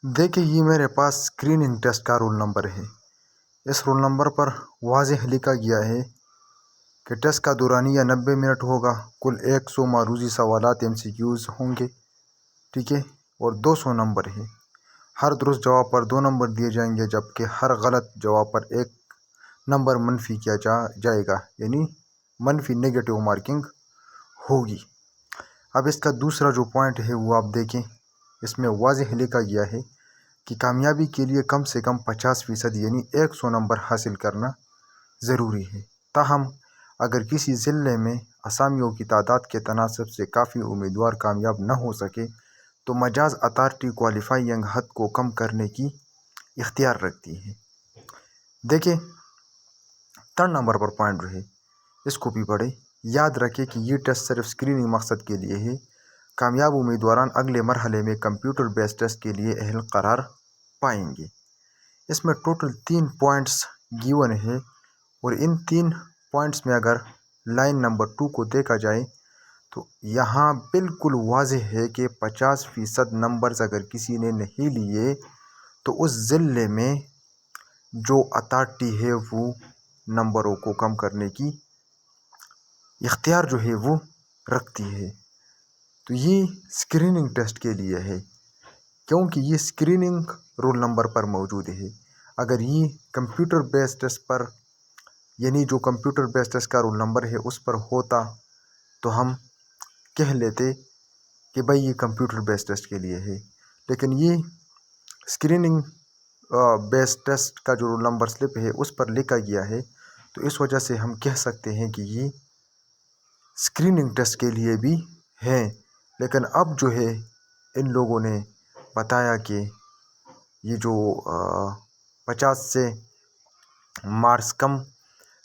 देखिए ये मेरे पास स्क्रीनिंग टेस्ट का रोल नंबर है। इस रोल नंबर पर वाज़ेह लिखा गया है कि टेस्ट का दौरानिया 90 मिनट होगा। कुल 100 मारूजी सवालात MCQs होंगे, ठीक है, और 200 नंबर है। हर दुरुस्त जवाब पर 2 नंबर दिए जाएंगे, जबकि हर गलत जवाब पर 1 नंबर मनफी किया जाएगा, यानी मनफी नेगेटिव मार्किंग होगी। अब इसका दूसरा जो पॉइंट है वो आप देखें, इसमें वाज़ेह लिखा गया है कि कामयाबी के लिए कम से कम 50% यानी 100 नंबर हासिल करना ज़रूरी है। ताहम अगर किसी ज़िले में असामियों की तादाद के तनासब से काफ़ी उम्मीदवार कामयाब न हो सके तो मजाज अथॉरिटी क्वालिफाइंग हद को कम करने की इख्तियार रखती है। देखिए 3 नंबर पर पॉइंट रहे, इसको भी पढ़े। याद रखें कि ये टेस्ट सिर्फ स्क्रीनिंग मकसद के लिए है। कामयाब उम्मीदवारान अगले मरहले में कंप्यूटर बेस्ड टेस्ट के लिए अहल करार पाएंगे। इसमें टोटल 3 पॉइंट्स गिवन है और इन 3 पॉइंट्स में अगर लाइन नंबर 2 को देखा जाए तो यहाँ बिल्कुल वाज़ेह है कि 50% नंबर्स अगर किसी ने नहीं लिए तो उस ज़िले में जो अथॉरिटी है वो नंबरों को कम करने की इख्तियार जो है वो रखती है। तो ये स्क्रीनिंग टेस्ट के लिए है, क्योंकि ये स्क्रीनिंग रोल नंबर पर मौजूद है। अगर ये कंप्यूटर बेस्ड टेस्ट पर, यानी जो कंप्यूटर बेस्ड टेस्ट का रोल नंबर है उस पर होता तो हम कह लेते कि भाई ये कंप्यूटर बेस्ड टेस्ट के लिए है। लेकिन ये स्क्रीनिंग बेस्ड टेस्ट का जो रोल नंबर स्लिप है उस पर लिखा गया है, तो इस वजह से हम कह सकते हैं कि ये स्क्रीनिंग टेस्ट के लिए भी है। लेकिन अब जो है इन लोगों ने बताया कि ये जो 50 से मार्क्स कम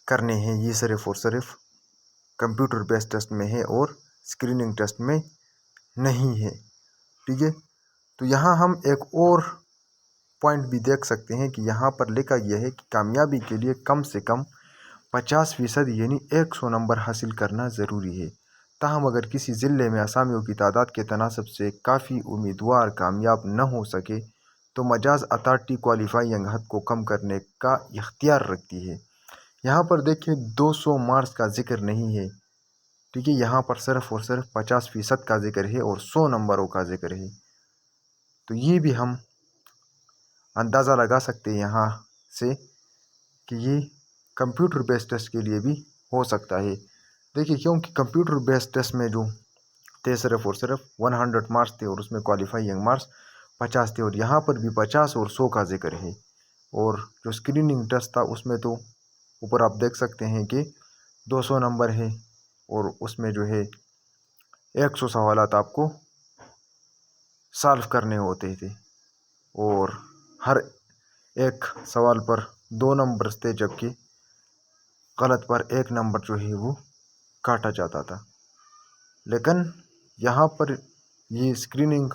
करने हैं ये सिर्फ़ और सिर्फ कंप्यूटर बेस्ड टेस्ट में है और स्क्रीनिंग टेस्ट में नहीं है, ठीक है। तो यहाँ हम एक और पॉइंट भी देख सकते हैं कि यहाँ पर लिखा गया है कि कामयाबी के लिए कम से कम 50% यानी 100 नंबर हासिल करना ज़रूरी है। ताहम अगर किसी ज़िले में असामियों की तादाद के तनासब से काफ़ी उम्मीदवार कामयाब न हो सके तो मजाज अथॉरिटी क्वालिफाइंग हद को कम करने का इख्तियार रखती है। यहाँ पर देखिए 200 मार्क्स का जिक्र नहीं है, ठीक है। यहाँ पर सिर्फ और सिर्फ 50% का जिक्र है और 100 नंबरों का जिक्र है। तो ये भी हम अंदाज़ा लगा सकते हैं यहाँ से कि ये कंप्यूटर बेस्ड टेस्ट के लिए भी हो सकता है। देखिए क्योंकि कंप्यूटर बेस्ड टेस्ट में जो थे सिर्फ और सिर्फ 100 मार्क्स थे और उसमें क्वालिफाइंग मार्क्स 50 थे, और यहाँ पर भी 50 और 100 का जिक्र है। और जो स्क्रीनिंग टेस्ट था उसमें तो ऊपर आप देख सकते हैं कि 200 नंबर है और उसमें जो है 100 सवालात आपको सॉल्व करने होते थे और हर एक सवाल पर 2 नंबर थे, जबकि गलत पर 1 नंबर जो है वो काटा जाता था। लेकिन यहाँ पर ये स्क्रीनिंग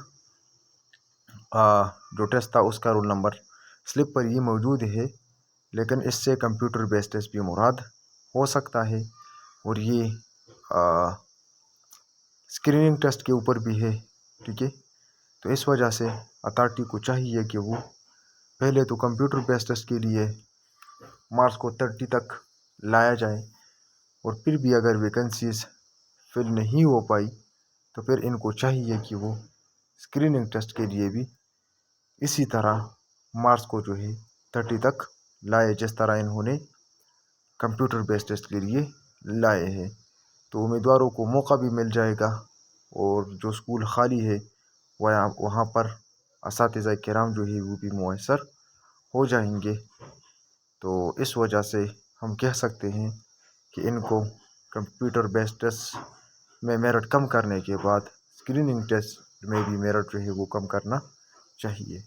जो टेस्ट था उसका रोल नंबर स्लिप पर ये मौजूद है, लेकिन इससे कंप्यूटर बेस्ड टेस्ट भी मुराद हो सकता है और ये स्क्रीनिंग टेस्ट के ऊपर भी है, ठीक है। तो इस वजह से अथॉरिटी को चाहिए कि वो पहले तो कंप्यूटर बेस्ड टेस्ट के लिए मार्क्स को 30 तक लाया जाए और फिर भी अगर वैकेंसीज फिल नहीं हो पाई तो फिर इनको चाहिए कि वो स्क्रीनिंग टेस्ट के लिए भी इसी तरह मार्क्स को जो है 30 तक लाए, जिस तरह इन्होंने कंप्यूटर बेस्ड टेस्ट के लिए लाए हैं। तो उम्मीदवारों को मौका भी मिल जाएगा और जो स्कूल खाली है वहाँ पर असातिज़ा किराम जो है वो भी मुयस्सर हो जाएंगे। तो इस वजह से हम कह सकते हैं कि इनको कंप्यूटर बेस्ड टेस्ट में मेरिट कम करने के बाद स्क्रीनिंग टेस्ट में भी मेरिट जो है वो कम करना चाहिए।